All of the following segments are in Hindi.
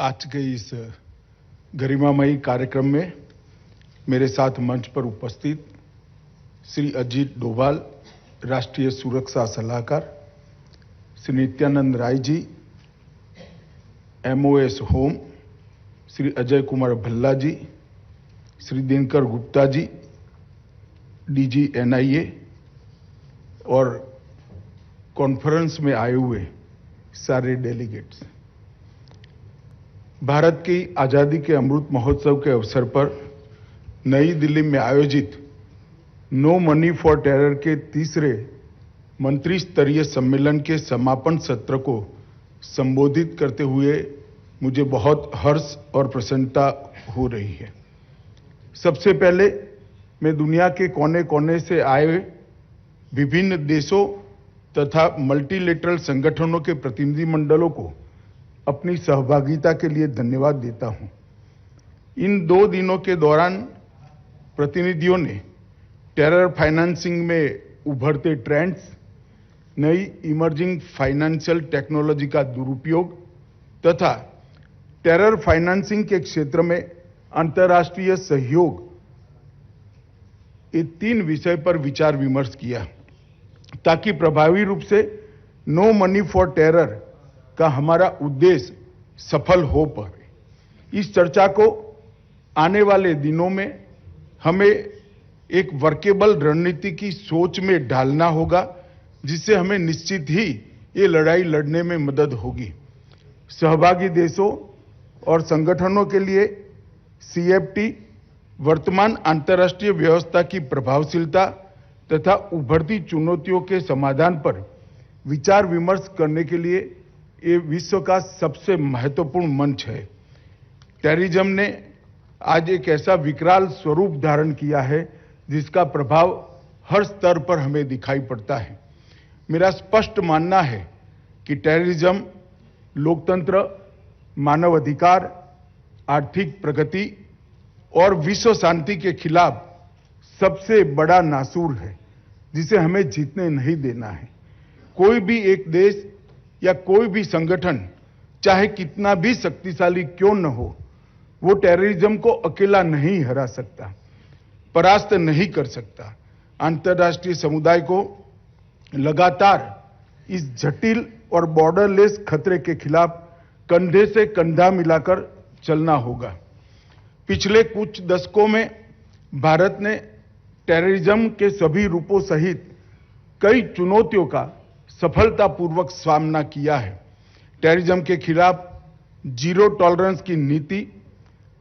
आज के इस गरिमामयी कार्यक्रम में मेरे साथ मंच पर उपस्थित श्री अजीत डोभाल, राष्ट्रीय सुरक्षा सलाहकार, श्री नित्यानंद राय जी, MOS होम, श्री अजय कुमार भल्ला जी, श्री दिनकर गुप्ता जी, DG NIA और कॉन्फ्रेंस में आए हुए सारे डेलीगेट्स। भारत की आज़ादी के अमृत महोत्सव के अवसर पर नई दिल्ली में आयोजित नो मनी फॉर टेरर के तीसरे मंत्री स्तरीय सम्मेलन के समापन सत्र को संबोधित करते हुए मुझे बहुत हर्ष और प्रसन्नता हो रही है। सबसे पहले मैं दुनिया के कोने कोने से आए विभिन्न देशों तथा मल्टीलेटरल संगठनों के प्रतिनिधिमंडलों को अपनी सहभागिता के लिए धन्यवाद देता हूं। इन 2 दिनों के दौरान प्रतिनिधियों ने टेरर फाइनेंसिंग में उभरते ट्रेंड्स, नई इमर्जिंग फाइनेंशियल टेक्नोलॉजी का दुरुपयोग तथा टेरर फाइनेंसिंग के क्षेत्र में अंतर्राष्ट्रीय सहयोग, ये 3 विषय पर विचार विमर्श किया ताकि प्रभावी रूप से नो मनी फॉर टेरर का हमारा उद्देश्य सफल हो पाए। इस चर्चा को आने वाले दिनों में हमें एक वर्केबल रणनीति की सोच में ढालना होगा, जिससे हमें निश्चित ही ये लड़ाई लड़ने में मदद होगी। सहभागी देशों और संगठनों के लिए CFT वर्तमान अंतर्राष्ट्रीय व्यवस्था की प्रभावशीलता तथा उभरती चुनौतियों के समाधान पर विचार विमर्श करने के लिए ये विश्व का सबसे महत्वपूर्ण मंच है। टेररिज्म ने आज एक ऐसा विकराल स्वरूप धारण किया है जिसका प्रभाव हर स्तर पर हमें दिखाई पड़ता है। मेरा स्पष्ट मानना है कि टेररिज्म लोकतंत्र, मानव अधिकार, आर्थिक प्रगति और विश्व शांति के खिलाफ सबसे बड़ा नासूर है, जिसे हमें जीतने नहीं देना है। कोई भी एक देश या कोई भी संगठन चाहे कितना भी शक्तिशाली क्यों न हो, वो टेररिज्म को अकेला नहीं हरा सकता, परास्त नहीं कर सकता। अंतर्राष्ट्रीय समुदाय को लगातार इस जटिल और बॉर्डरलेस खतरे के खिलाफ कंधे से कंधा मिलाकर चलना होगा। पिछले कुछ दशकों में भारत ने टेररिज्म के सभी रूपों सहित कई चुनौतियों का सफलतापूर्वक सामना किया है। टेररिज्म के खिलाफ जीरो टॉलरेंस की नीति,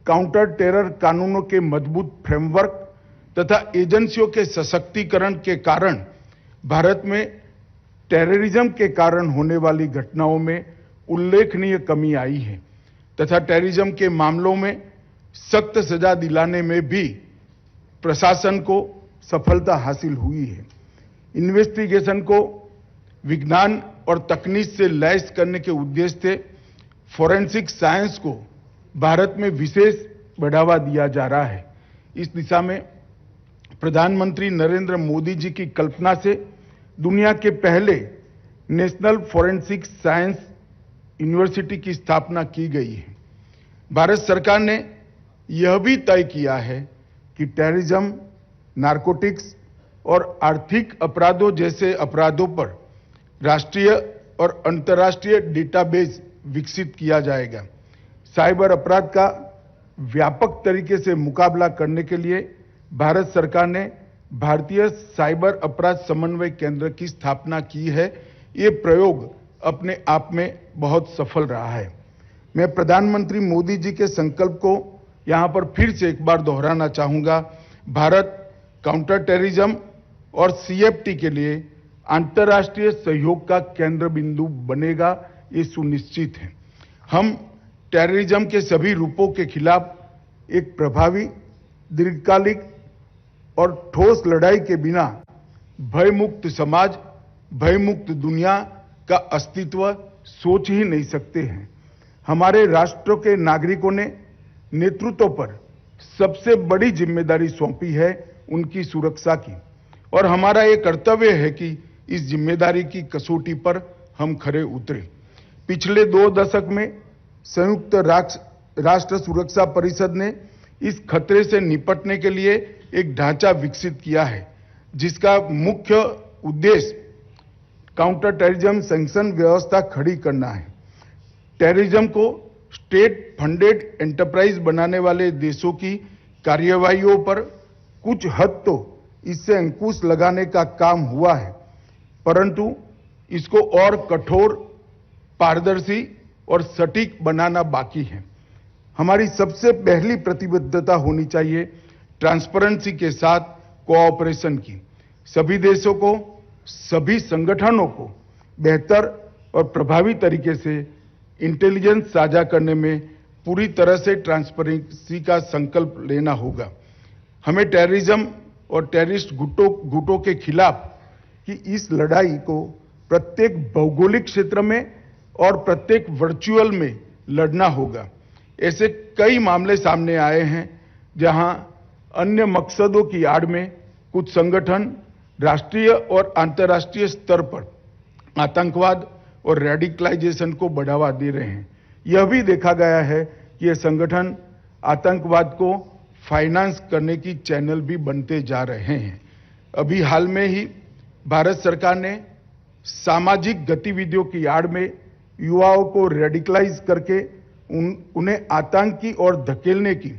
काउंटर टेरर कानूनों के मजबूत फ्रेमवर्क तथा एजेंसियों के सशक्तिकरण के कारण भारत में टेररिज्म के कारण होने वाली घटनाओं में उल्लेखनीय कमी आई है तथा टेररिज्म के मामलों में सख्त सजा दिलाने में भी प्रशासन को सफलता हासिल हुई है। इन्वेस्टिगेशन को विज्ञान और तकनीक से लैस करने के उद्देश्य से फोरेंसिक साइंस को भारत में विशेष बढ़ावा दिया जा रहा है। इस दिशा में प्रधानमंत्री नरेंद्र मोदी जी की कल्पना से दुनिया के पहले नेशनल फोरेंसिक साइंस यूनिवर्सिटी की स्थापना की गई है। भारत सरकार ने यह भी तय किया है कि टेररिज्म, नारकोटिक्स और आर्थिक अपराधों जैसे अपराधों पर राष्ट्रीय और अंतर्राष्ट्रीय डेटाबेस विकसित किया जाएगा। साइबर अपराध का व्यापक तरीके से मुकाबला करने के लिए भारत सरकार ने भारतीय साइबर अपराध समन्वय केंद्र की स्थापना की है। ये प्रयोग अपने आप में बहुत सफल रहा है। मैं प्रधानमंत्री मोदी जी के संकल्प को यहां पर फिर से एक बार दोहराना चाहूंगा। भारत काउंटर टेररिज्म और CFT के लिए अंतर्राष्ट्रीय सहयोग का केंद्र बिंदु बनेगा, ये सुनिश्चित है। हम टेररिज्म के सभी रूपों के खिलाफ एक प्रभावी, दीर्घकालिक और ठोस लड़ाई के बिना भयमुक्त समाज, भयमुक्त दुनिया का अस्तित्व सोच ही नहीं सकते हैं। हमारे राष्ट्र के नागरिकों ने नेतृत्व पर सबसे बड़ी जिम्मेदारी सौंपी है उनकी सुरक्षा की, और हमारा ये कर्तव्य है कि इस जिम्मेदारी की कसौटी पर हम खरे उतरे। पिछले 2 दशक में संयुक्त राष्ट्र सुरक्षा परिषद ने इस खतरे से निपटने के लिए एक ढांचा विकसित किया है, जिसका मुख्य उद्देश्य काउंटर टेररिज्म सैंक्शन व्यवस्था खड़ी करना है। टेररिज्म को स्टेट फंडेड एंटरप्राइज बनाने वाले देशों की कार्यवाहियों पर कुछ हद तो इससे अंकुश लगाने का काम हुआ है, परंतु इसको और कठोर, पारदर्शी और सटीक बनाना बाकी है। हमारी सबसे पहली प्रतिबद्धता होनी चाहिए ट्रांसपेरेंसी के साथ कोऑपरेशन की। सभी देशों को, सभी संगठनों को बेहतर और प्रभावी तरीके से इंटेलिजेंस साझा करने में पूरी तरह से ट्रांसपेरेंसी का संकल्प लेना होगा। हमें टेररिज्म और टेररिस्ट गुटों के खिलाफ की इस लड़ाई को प्रत्येक भौगोलिक क्षेत्र में और प्रत्येक वर्चुअल में लड़ना होगा। ऐसे कई मामले सामने आए हैं जहां अन्य मकसदों की आड़ में कुछ संगठन राष्ट्रीय और अंतर्राष्ट्रीय स्तर पर आतंकवाद और रेडिकलाइजेशन को बढ़ावा दे रहे हैं। यह भी देखा गया है कि ये संगठन आतंकवाद को फाइनेंस करने की चैनल भी बनते जा रहे हैं। अभी हाल में ही भारत सरकार ने सामाजिक गतिविधियों की आड़ में युवाओं को रेडिकलाइज करके उन्हें आतंकी और धकेलने की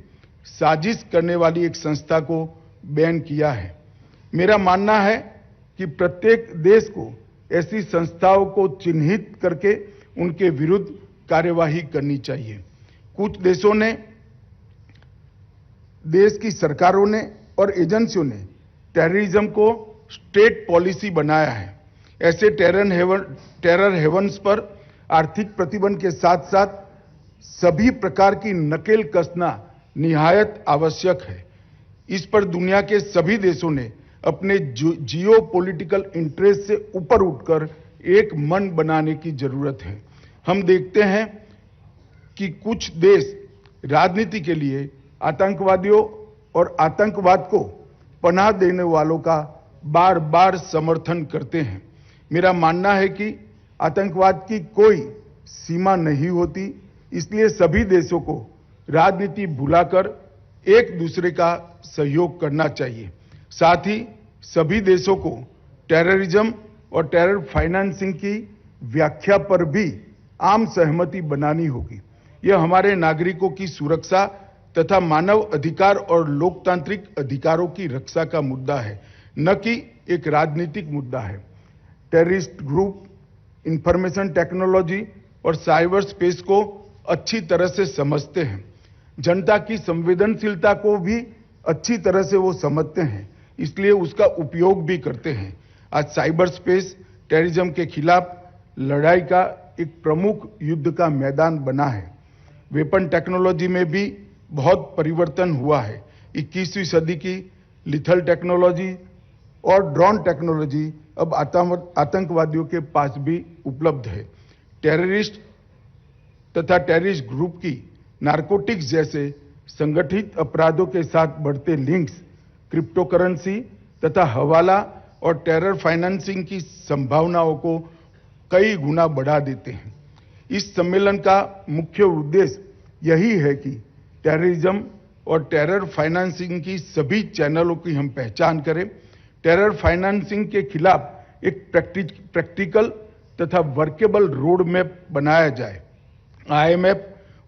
साजिश करने वाली एक संस्था को बैन किया है। मेरा मानना है कि प्रत्येक देश को ऐसी संस्थाओं को चिन्हित करके उनके विरुद्ध कार्यवाही करनी चाहिए। कुछ देशों ने, देश की सरकारों ने और एजेंसियों ने टेररिज्म को स्टेट पॉलिसी बनाया है। ऐसे टेरर हेवन्स पर आर्थिक प्रतिबंध के साथ साथ सभी प्रकार की नकेल कसना निहायत आवश्यक है। इस पर दुनिया के सभी देशों ने अपने जियो पॉलिटिकल इंटरेस्ट से ऊपर उठकर एक मन बनाने की जरूरत है। हम देखते हैं कि कुछ देश राजनीति के लिए आतंकवादियों और आतंकवाद को पनाह देने वालों का बार बार समर्थन करते हैं। मेरा मानना है कि आतंकवाद की कोई सीमा नहीं होती, इसलिए सभी देशों को राजनीति भुलाकर एक दूसरे का सहयोग करना चाहिए। साथ ही सभी देशों को टेररिज्म और टेरर फाइनेंसिंग की व्याख्या पर भी आम सहमति बनानी होगी। यह हमारे नागरिकों की सुरक्षा तथा मानव अधिकार और लोकतांत्रिक अधिकारों की रक्षा का मुद्दा है, न कि एक राजनीतिक मुद्दा है। टेररिस्ट ग्रुप इंफॉर्मेशन टेक्नोलॉजी और साइबर स्पेस को अच्छी तरह से समझते हैं। जनता की संवेदनशीलता को भी अच्छी तरह से वो समझते हैं, इसलिए उसका उपयोग भी करते हैं। आज साइबर स्पेस टेररिज्म के खिलाफ लड़ाई का एक प्रमुख युद्ध का मैदान बना है। वेपन टेक्नोलॉजी में भी बहुत परिवर्तन हुआ है। 21वीं सदी की लिथल टेक्नोलॉजी और ड्रोन टेक्नोलॉजी अब आतंकवादियों के पास भी उपलब्ध है। टेररिस्ट तथा टेररिस्ट ग्रुप की नारकोटिक्स जैसे संगठित अपराधों के साथ बढ़ते लिंक्स, क्रिप्टोकरेंसी तथा हवाला और टेरर फाइनेंसिंग की संभावनाओं को कई गुना बढ़ा देते हैं। इस सम्मेलन का मुख्य उद्देश्य यही है कि टेररिज्म और टेरर फाइनेंसिंग की सभी चैनलों की हम पहचान करें, टेरर फाइनेंसिंग के खिलाफ एक प्रैक्टिकल तथा वर्केबल रोड मैप बनाया जाए। IMF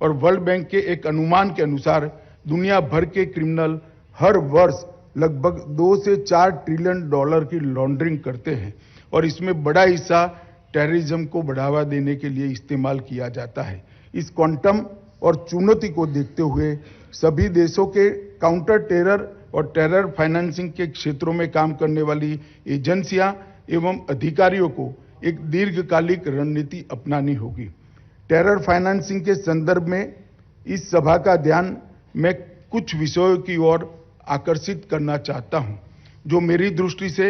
और वर्ल्ड बैंक के एक अनुमान के अनुसार दुनिया भर के क्रिमिनल हर वर्ष लगभग 2 से 4 ट्रिलियन डॉलर की लॉन्ड्रिंग करते हैं और इसमें बड़ा हिस्सा टेररिज्म को बढ़ावा देने के लिए इस्तेमाल किया जाता है। इस क्वांटम और चुनौती को देखते हुए सभी देशों के काउंटर टेरर और टेरर फाइनेंसिंग के क्षेत्रों में काम करने वाली एजेंसियां एवं अधिकारियों को एक दीर्घकालिक रणनीति अपनानी होगी। टेरर फाइनेंसिंग के संदर्भ में इस सभा का ध्यान मैं कुछ विषयों की ओर आकर्षित करना चाहता हूं, जो मेरी दृष्टि से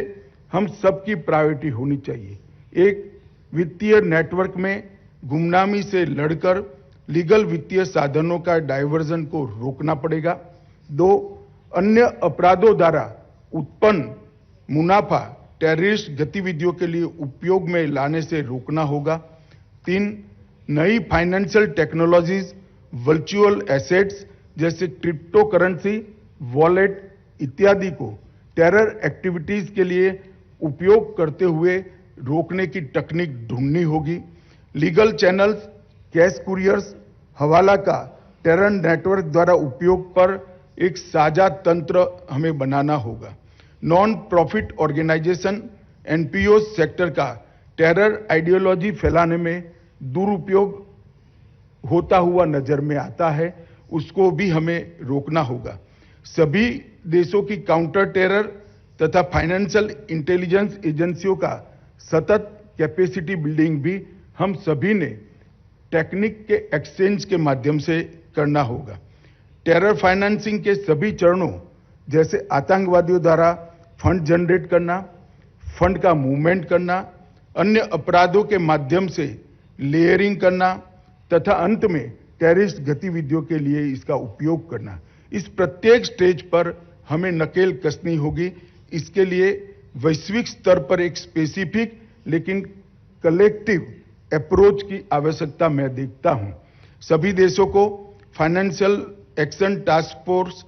हम सबकी प्रायोरिटी होनी चाहिए। एक, वित्तीय नेटवर्क में गुमनामी से लड़कर लीगल वित्तीय साधनों का डायवर्जन को रोकना पड़ेगा। 2, अन्य अपराधों द्वारा उत्पन्न मुनाफा टेररिस्ट गतिविधियों के लिए उपयोग में लाने से रोकना होगा। 3, नई फाइनेंशियल टेक्नोलॉजीज, वर्चुअल एसेट्स जैसे क्रिप्टो करेंसी, वॉलेट इत्यादि को टेरर एक्टिविटीज के लिए उपयोग करते हुए रोकने की तकनीक ढूंढनी होगी। लीगल चैनल्स, कैश कुरियर्स, हवाला का टेरर नेटवर्क द्वारा उपयोग पर एक साझा तंत्र हमें बनाना होगा। Non profit organisation, NPO sector का टेरर आइडियोलॉजी फैलाने में दुरुपयोग होता हुआ नजर में आता है, उसको भी हमें रोकना होगा। सभी देशों की काउंटर टेरर तथा फाइनेंशियल इंटेलिजेंस एजेंसियों का सतत कैपेसिटी बिल्डिंग भी हम सभी ने टेक्निक के एक्सचेंज के माध्यम से करना होगा। टेरर फाइनेंसिंग के सभी चरणों जैसे आतंकवादियों द्वारा फंड जनरेट करना, फंड का मूवमेंट करना, अन्य अपराधों के माध्यम से लेयरिंग करना तथा अंत में टेररिस्ट गतिविधियों के लिए इसका उपयोग करना, इस प्रत्येक स्टेज पर हमें नकेल कसनी होगी। इसके लिए वैश्विक स्तर पर एक स्पेसिफिक लेकिन कलेक्टिव अप्रोच की आवश्यकता मैं देखता हूं। सभी देशों को financial action task force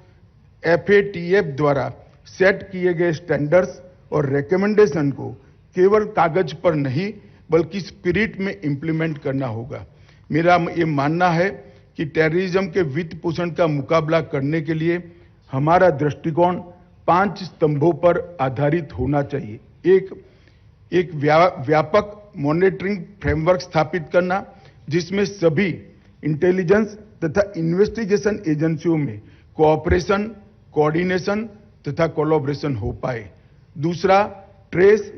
FATF द्वारा सेट किए गए स्टैंडर्ड्स और रिकमेंडेशन को केवल कागज पर नहीं बल्कि स्पिरिट में इंप्लीमेंट करना होगा। मेरा ये मानना है कि टेररिज्म के वित्त पोषण का मुकाबला करने के लिए हमारा दृष्टिकोण 5 स्तंभों पर आधारित होना चाहिए। एक व्यापक मॉनिटरिंग फ्रेमवर्क स्थापित करना जिसमें सभी इंटेलिजेंस तथा इन्वेस्टिगेशन एजेंसियों में कोऑपरेशन, कोऑर्डिनेशन तथा कोलैबोरेशन हो पाए। दूसरा, ट्रेस,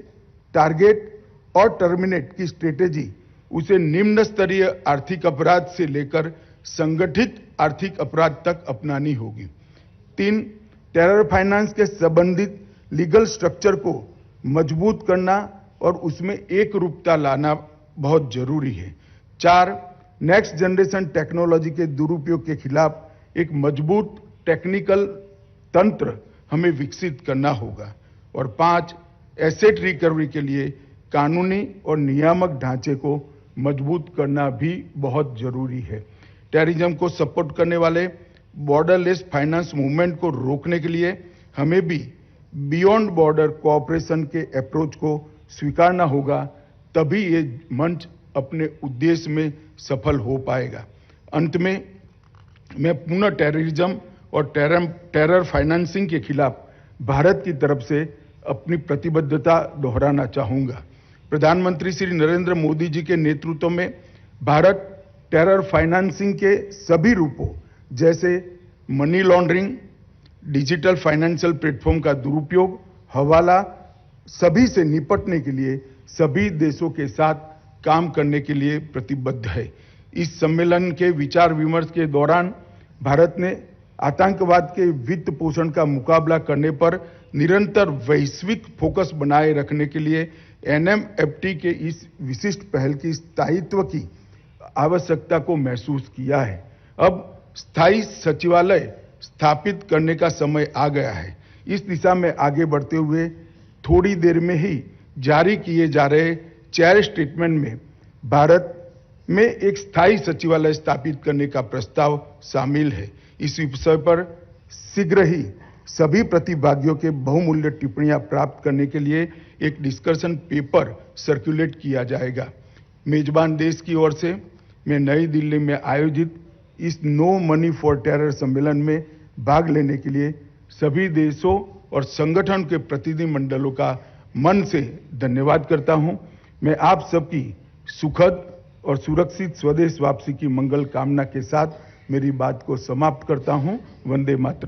टारगेट और टर्मिनेट की स्ट्रेटेजी उसे निम्न स्तरीय आर्थिक अपराध से लेकर संगठित आर्थिक अपराध तक अपनानी होगी। 3, टेरर फाइनेंस के संबंधित लीगल स्ट्रक्चर को मजबूत करना और उसमें एक रूपता लाना बहुत जरूरी है। 4, नेक्स्ट जनरेशन टेक्नोलॉजी के दुरुपयोग के खिलाफ एक मजबूत टेक्निकल तंत्र हमें विकसित करना होगा। और 5, एसेट रिकवरी के लिए कानूनी और नियामक ढांचे को मजबूत करना भी बहुत जरूरी है। टेररिज्म को सपोर्ट करने वाले बॉर्डरलेस फाइनेंस मूवमेंट को रोकने के लिए हमें भी बियॉन्ड बॉर्डर कोऑपरेशन के अप्रोच को स्वीकारना होगा, तभी ये मंच अपने उद्देश्य में सफल हो पाएगा। अंत में मैं पुनः टेररिज्म और टेरर फाइनेंसिंग के खिलाफ भारत की तरफ से अपनी प्रतिबद्धता दोहराना चाहूंगा। प्रधानमंत्री श्री नरेंद्र मोदी जी के नेतृत्व में भारत टेरर फाइनेंसिंग के सभी रूपों जैसे money laundering, digital financial platform का दुरुपयोग, हवाला सभी से निपटने के लिए सभी देशों के साथ काम करने के लिए प्रतिबद्ध है। इस सम्मेलन के विचार विमर्श के दौरान भारत ने आतंकवाद के वित्त पोषण का मुकाबला करने पर निरंतर वैश्विक फोकस बनाए रखने के लिए NMFT के इस विशिष्ट पहल की स्थायित्व की आवश्यकता को महसूस किया है। अब स्थायी सचिवालय स्थापित करने का समय आ गया है। इस दिशा में आगे बढ़ते हुए थोड़ी देर में ही जारी किए जा रहे 4 स्टेटमेंट में भारत में एक स्थायी सचिवालय स्थापित करने का प्रस्ताव शामिल है। इस विषय पर शीघ्र ही सभी प्रतिभागियों के बहुमूल्य टिप्पणियां प्राप्त करने के लिए एक डिस्कशन पेपर सर्कुलेट किया जाएगा। मेजबान देश की ओर से मैं नई दिल्ली में आयोजित इस नो मनी फॉर टेरर सम्मेलन में भाग लेने के लिए सभी देशों और संगठन के प्रतिनिधिमंडलों का मन से धन्यवाद करता हूं। मैं आप सबकी सुखद और सुरक्षित स्वदेश वापसी की मंगल कामना के साथ मेरी बात को समाप्त करता हूं। वंदे मातरम।